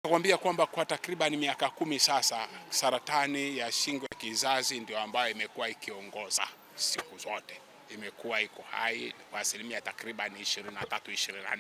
Nakwambia kwamba kwa takriban miaka 10 sasa saratani ya shingo ya kizazi ndio ambayo imekuwa ikiongoza siku zote. Imekuwa iko hai kwa asilimia takriban 23-24.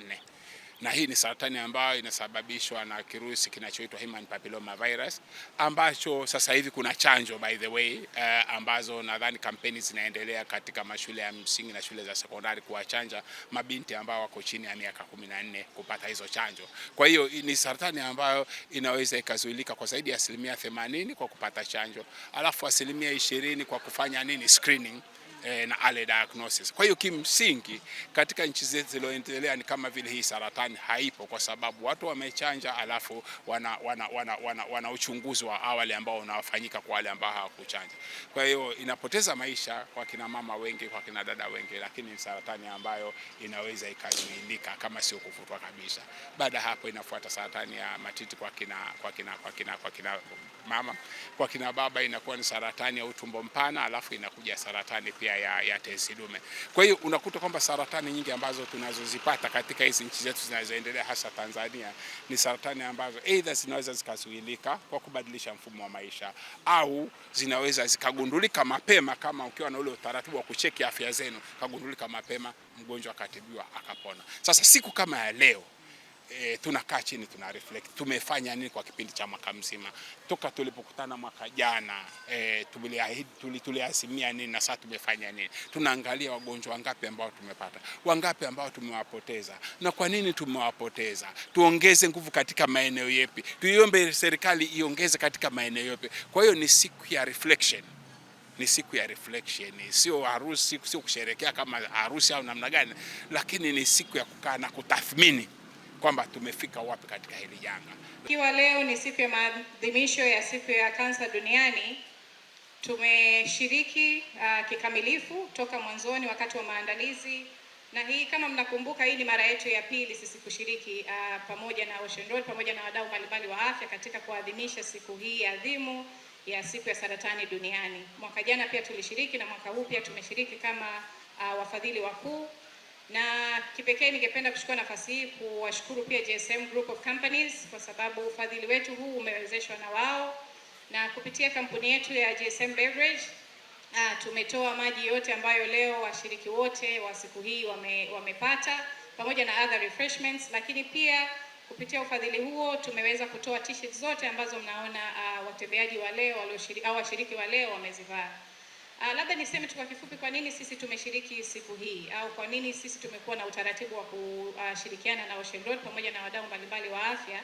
Na hii ni saratani ambayo inasababishwa na kirusi kinachoitwa human papilloma virus, ambacho sasa hivi kuna chanjo by the way, ambazo nadhani kampeni zinaendelea katika mashule ya msingi na shule za sekondari kuwachanja mabinti ambao wako chini ya miaka 14 kupata hizo chanjo. Kwa hiyo ni saratani ambayo inaweza ikazuilika kwa zaidi ya asilimia 80 kwa kupata chanjo, alafu asilimia 20 kwa kufanya screening na early diagnosis. Kwa hiyo kimsingi katika nchi zetu zilizoendelea ni kama vile hii saratani haipo, kwa sababu watu wamechanja, alafu wana uchunguzi wa awali ambao unafanyika kwa wale ambao hawakuchanja. Kwa hiyo inapoteza maisha kwa kina mama wengi, kwa kina dada wengi, lakini ni saratani ambayo inaweza ikazuilika kama sio kufutwa kabisa. Baada hapo inafuata saratani ya matiti kwa kina mama. Kwa kina baba inakuwa ni saratani ya utumbo mpana, alafu inakuja saratani pia ya tezi dume. Kwa hiyo unakuta kwamba saratani nyingi ambazo tunazozipata katika hizi nchi zetu zinazoendelea hasa Tanzania ni saratani ambazo either zinaweza zikazuilika kwa kubadilisha mfumo wa maisha, au zinaweza zikagundulika mapema kama ukiwa na ule utaratibu wa kucheki afya zenu, kagundulika mapema, mgonjwa akatibiwa akapona. Sasa siku kama ya leo tunakaa chini, tuna reflect tumefanya nini kwa kipindi cha mwaka mzima toka tulipokutana mwaka jana, tuliazimia nini na sasa tumefanya nini. Tunaangalia wagonjwa wangapi ambao tumepata, wangapi ambao tumewapoteza na kwa nini tumewapoteza, tuongeze nguvu katika maeneo yapi, tuiombe serikali iongeze katika maeneo yapi. Kwa hiyo ni siku ya reflection, ni siku ya reflection, sio harusi, sio kusherehekea kama harusi au namna gani, lakini ni siku ya kukaa na kutathmini kwamba tumefika wapi katika hili janga. Ikiwa leo ni siku ya maadhimisho ya siku ya kansa duniani, tumeshiriki kikamilifu toka mwanzoni wakati wa maandalizi, na hii kama mnakumbuka, hii ni mara yetu ya pili sisi kushiriki pamoja na Ocean Road pamoja na wadau mbalimbali wa afya katika kuadhimisha siku hii adhimu ya siku ya saratani duniani. Mwaka jana pia tulishiriki na mwaka huu pia tumeshiriki kama wafadhili wakuu. Na kipekee ningependa kuchukua nafasi hii kuwashukuru pia GSM Group of Companies kwa sababu ufadhili wetu huu umewezeshwa na wao, na kupitia kampuni yetu ya GSM Beverage tumetoa maji yote ambayo leo washiriki wote wa siku hii wamepata pamoja na other refreshments, lakini pia kupitia ufadhili huo tumeweza kutoa t-shirts zote ambazo mnaona watembeaji wa leo au washiriki wa leo wamezivaa. Labda niseme tu kwa kifupi kwa nini sisi tumeshiriki siku hii au kwa nini sisi tumekuwa na utaratibu wa kushirikiana na Ocean Road pamoja na wadau mbalimbali wa afya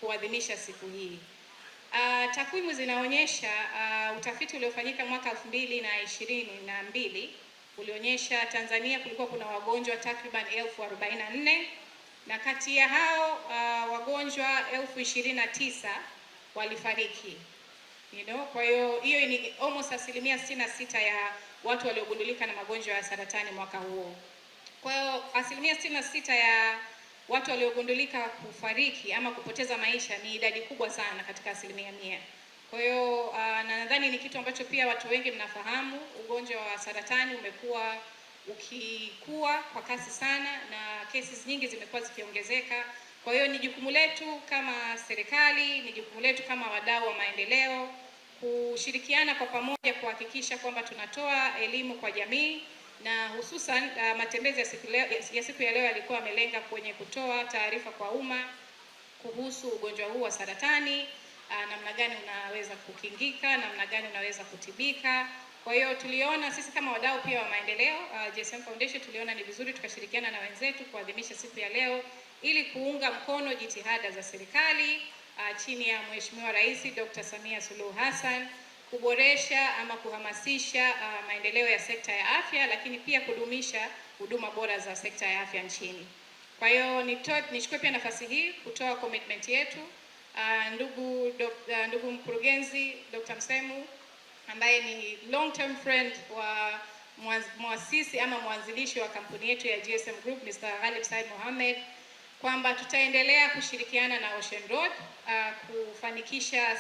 kuadhimisha siku hii. Takwimu zinaonyesha utafiti uliofanyika mwaka 2022 ulionyesha Tanzania kulikuwa kuna wagonjwa takriban 1044, na kati ya hao wagonjwa 1029 walifariki. Kwa hiyo ni almost asilimia 66 ya watu waliogundulika na magonjwa ya saratani mwaka huo. Kwa hiyo asilimia 66 ya watu waliogundulika kufariki ama kupoteza maisha ni idadi kubwa sana katika asilimia 100. Kwa hiyo nadhani ni kitu ambacho pia watu wengi mnafahamu, ugonjwa wa saratani umekuwa ukikua kwa kasi sana na cases nyingi zimekuwa zikiongezeka. Kwa hiyo ni jukumu letu kama serikali, ni jukumu letu kama wadau wa maendeleo kushirikiana kwa pamoja kuhakikisha kwamba tunatoa elimu kwa jamii, na hususan matembezi ya siku ya leo yalikuwa yamelenga kwenye kutoa taarifa kwa umma kuhusu ugonjwa huu wa saratani, namna gani unaweza kukingika, namna gani unaweza kutibika. Kwa hiyo tuliona sisi kama wadau pia wa maendeleo, GSM Foundation, tuliona ni vizuri tukashirikiana na wenzetu kuadhimisha siku ya leo ili kuunga mkono jitihada za serikali chini ya Mheshimiwa Rais Dr. Samia Suluhu Hassan kuboresha ama kuhamasisha maendeleo ya sekta ya afya, lakini pia kudumisha huduma bora za sekta ya afya nchini. Kwa hiyo nichukue pia nafasi hii kutoa commitment yetu. Ndugu mkurugenzi Dr. Msemu ambaye ni long term friend wa muasisi ama mwanzilishi wa kampuni yetu ya GSM Group, Mr. Ghalib Said Mohamed, kwamba tutaendelea kushirikiana na Ocean Road kufanikisha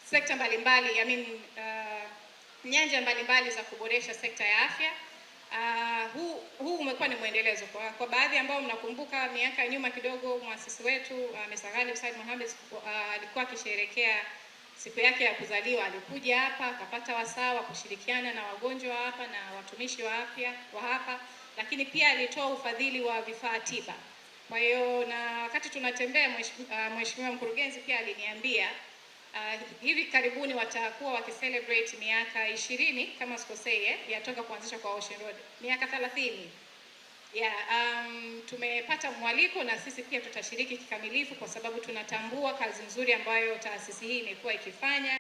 sekta mbalimbali, nyanja mbalimbali za kuboresha sekta ya afya. Huu umekuwa ni mwendelezo kwa baadhi ambao mnakumbuka miaka ya nyuma kidogo, muasisi wetu Mr. Ghalib Said Mohamed alikuwa akisherehekea siku yake ya kuzaliwa, alikuja hapa akapata wasaa wa kushirikiana na wagonjwa hapa na watumishi wa afya wa hapa, lakini pia alitoa ufadhili wa vifaa tiba. Kwa hiyo na wakati tunatembea, mheshimiwa mkurugenzi pia aliniambia hivi karibuni watakuwa wakicelebrate miaka 20 kama sikosei, yatoka kuanzisha kwa Ocean Road, miaka 30. Tumepata mwaliko na sisi pia tutashiriki kikamilifu kwa sababu tunatambua kazi nzuri ambayo taasisi hii imekuwa ikifanya.